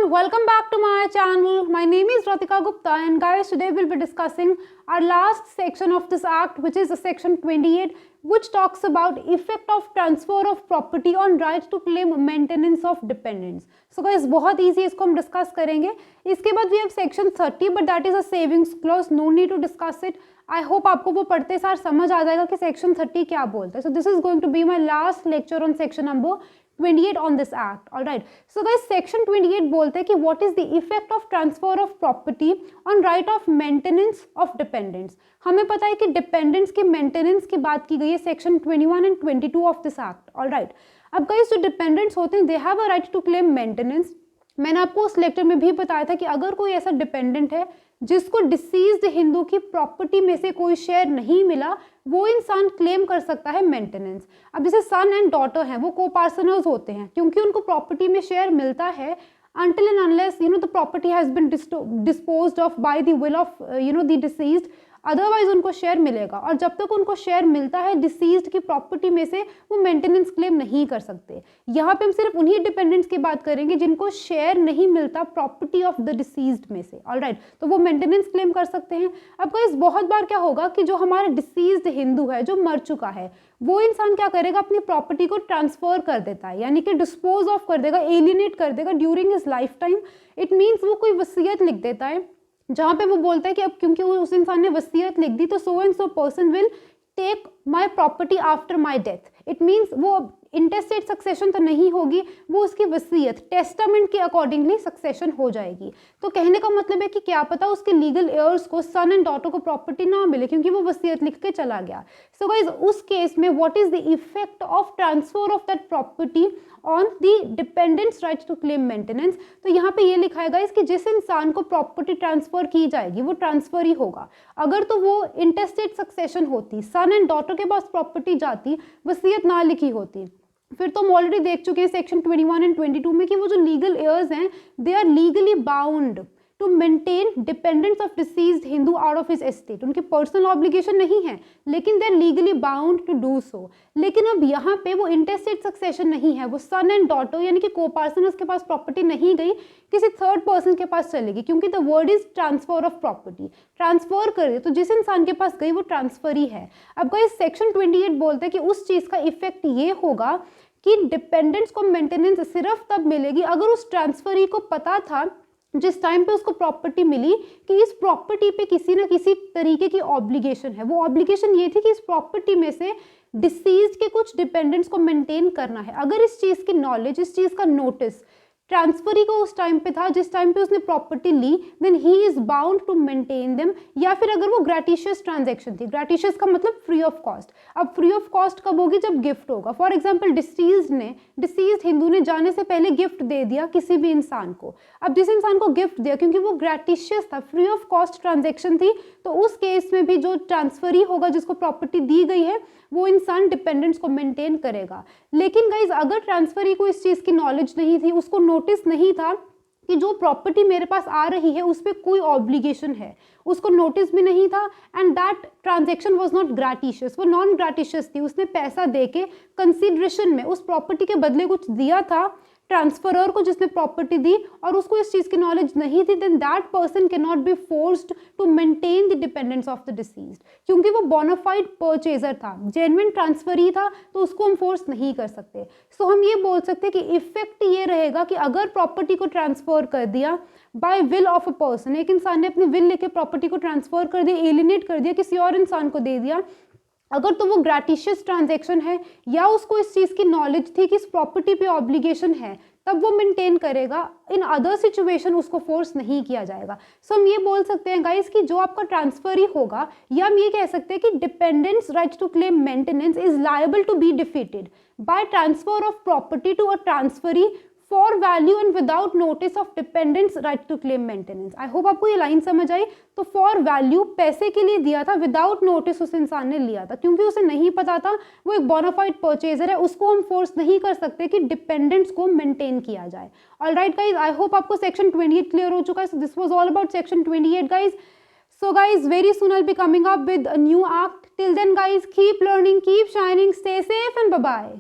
welcome back to my channel. My name is Ratika Gupta and guys, today we'll be discussing our last section of this act, which is section 28, which talks about effect of transfer of property on right to claim maintenance of dependents. So guys, बहुत easy इसको हम discuss करेंगे. इसके बाद we have section 30, but that is a savings clause. No need to discuss it. I hope आपको वो पढ़ते सार समझ आ जाएगा कि section 30 क्या बोलता है. So this is going to be my last lecture on section number 28 on this act. All right. So guys, section 28 बोलते हैं कि what is the effect of transfer of property on right of maintenance of dependents. हमें पता है कि dependents के maintenance की बात की गई है section 21 and 22 of this act. All right. अब guys जो dependents होते हैं they have a right to claim maintenance. मैंने आपको उस लेक्चर में भी बताया था कि अगर कोई ऐसा डिपेंडेंट है जिसको डिसीज्ड हिंदू की प्रॉपर्टी में से कोई शेयर नहीं मिला, वो इंसान क्लेम कर सकता है मेंटेनेंस. अब जैसे सन एंड डॉटर हैं, वो को पार्सनर्स होते हैं क्योंकि उनको प्रॉपर्टी में शेयर मिलता है until and unless the property has been disposed of by the will of the deceased. Otherwise उनको शेयर मिलेगा और जब तक उनको शेयर मिलता है डिसीज्ड की प्रॉपर्टी में से, वो मेंटेनेंस क्लेम नहीं कर सकते. यहाँ पे हम सिर्फ उन्हीं डिपेंडेंट्स की बात करेंगे जिनको शेयर नहीं मिलता प्रॉपर्टी ऑफ द डिसीज्ड में से. ऑलराइट, तो वो मेंटेनेंस क्लेम कर सकते हैं. अब गाइस बहुत बार क्या होगा कि जो हमारा डिसीज्ड हिंदू है जो मर चुका है, वो इंसान क्या करेगा, अपनी प्रॉपर्टी को ट्रांसफर कर देता है, यानी कि डिस्पोज ऑफ कर देगा, एलिनेट कर देगा during his life time. It means वो कोई वसीयत लिख देता है जहाँ पे वो बोलता है कि अब क्योंकि उस इंसान ने वसीयत लिख दी तो so and so person will take my property after my death. It means वो इंटेस्टेट सक्सेशन तो नहीं होगी, वो उसकी वसीयत टेस्टामेंट के अकॉर्डिंगली सक्सेशन हो जाएगी. तो कहने का मतलब है कि क्या पता उसके लीगल एयर्स को सन एंड डॉटर को प्रॉपर्टी ना मिले क्योंकि वो वसीयत लिख के चला गया. सो गाइज उस केस में what is the effect of transfer of that property on the dependents right to claim maintenance. तो यहाँ पे ये लिखा है गाइज कि जिस इंसान को प्रॉपर्टी ट्रांसफर की जाएगी वो ट्रांसफर ही होगा. अगर तो वो इंटेस्टेट सक्सेशन होती, सन एंड डॉटर के पास प्रॉपर्टी जाती, वसीयत ना लिखी होती, फिर तो हम ऑलरेडी देख चुके हैं सेक्शन 21 एंड 22 में कि वो जो लीगल एयर्स हैं they are legally bound to maintain dependents of deceased Hindu out of his estate. उनकी पर्सनल ऑब्लिगेशन नहीं है लेकिन they are legally bound to do so. लेकिन अब यहाँ पे वो इंटेस्टेट सक्सेशन नहीं है, वो सन एंड डॉटर यानी कि को पार्सनर्स के पास प्रॉपर्टी नहीं गई, किसी थर्ड पर्सन के पास चलेगी क्योंकि the word is transfer of property. Transfer कर दे तो जिस इंसान के पास गई वो ट्रांसफर ही है. अब गाइस सेक्शन 28 बोलते हैं कि उस चीज़ का इफेक्ट ये होगा कि डिपेंडेंट्स को मेंटेनेंस सिर्फ तब मिलेगी अगर उस ट्रांसफरी को पता था जिस टाइम पे उसको प्रॉपर्टी मिली कि इस प्रॉपर्टी पे किसी ना किसी तरीके की ऑब्लिगेशन है. वो ऑब्लिगेशन ये थी कि इस प्रॉपर्टी में से डिसीज्ड के कुछ डिपेंडेंट्स को मेंटेन करना है. अगर इस चीज़ की नॉलेज, इस चीज़ का नोटिस ट्रांसफरी को उस टाइम पे था जिस टाइम पे उसने प्रॉपर्टी ली, then he is bound to maintain them. या फिर अगर वो ग्रेटिशियस ट्रांजैक्शन थी, ग्रेटिशियस का मतलब फ्री ऑफ कॉस्ट. अब फ्री ऑफ कॉस्ट कब होगी, जब गिफ्ट होगा. फॉर एग्जांपल डिसीज्ड हिंदू ने जाने से पहले गिफ्ट दे दिया किसी भी इंसान को. अब जिस इंसान को गिफ्ट दिया क्योंकि वो ग्रेटिशियस था, फ्री ऑफ कॉस्ट ट्रांजेक्शन थी, तो उस केस में भी जो ट्रांसफरी होगा जिसको प्रॉपर्टी दी गई है वो इंसान डिपेंडेंट्स को मेंटेन करेगा. लेकिन गाइज अगर ट्रांसफरी को इस चीज़ की नॉलेज नहीं थी, उसको नोटिस नहीं था कि जो प्रॉपर्टी मेरे पास आ रही है उस पर कोई ऑब्लिगेशन है, उसको नोटिस भी नहीं था, and that transaction was not gratuitous, वो नॉन ग्रेटिशियस थी. उसने पैसा देके कंसिडरेशन में उस प्रॉपर्टी के बदले कुछ दिया था ट्रांसफरर को जिसने प्रॉपर्टी दी, और उसको इस चीज़ की नॉलेज नहीं थी, then that person can not be forced to maintain the dependence of the deceased. क्योंकि वो बोनाफाइड परचेजर था, जेन्युइन ट्रांसफर ही था, तो उसको हम फोर्स नहीं कर सकते. सो हम ये बोल सकते हैं कि इफेक्ट ये रहेगा कि अगर प्रॉपर्टी को ट्रांसफर कर दिया by will of a person, एक इंसान ने अपनी विल लेके प्रॉपर्टी को ट्रांसफर कर दिया, एलिनेट कर दिया, किसी और इंसान को दे दिया, अगर तो वो ग्रेटिशियस ट्रांजैक्शन है या उसको इस चीज़ की नॉलेज थी कि इस प्रॉपर्टी पे ऑब्लिगेशन है, तब वो मेंटेन करेगा. इन अदर सिचुएशन उसको फोर्स नहीं किया जाएगा. सो हम ये बोल सकते हैं गाइस कि जो आपका ट्रांसफर ही होगा, या हम ये कह सकते हैं कि dependents right to claim maintenance is liable to be defeated by transfer of property to a transferee for value and without notice of dependents right to claim maintenance. I hope आपको ये लाइन समझ आई. तो for value पैसे के लिए दिया था, without notice उस इंसान ने लिया था क्योंकि उसे नहीं पता था वो एक बोनाफाइड परचेजर है, उसको हम फोर्स नहीं कर सकते कि डिपेंडेंट्स को मेंटेन किया जाए. ऑलराइट गाइज, आई होप आपको सेक्शन 28 क्लियर हो चुका है. So this was all about section 28 guys. So guys, very soon I'll be coming up with a new act. Till then guys, keep learning, keep shining, stay safe and bye-bye.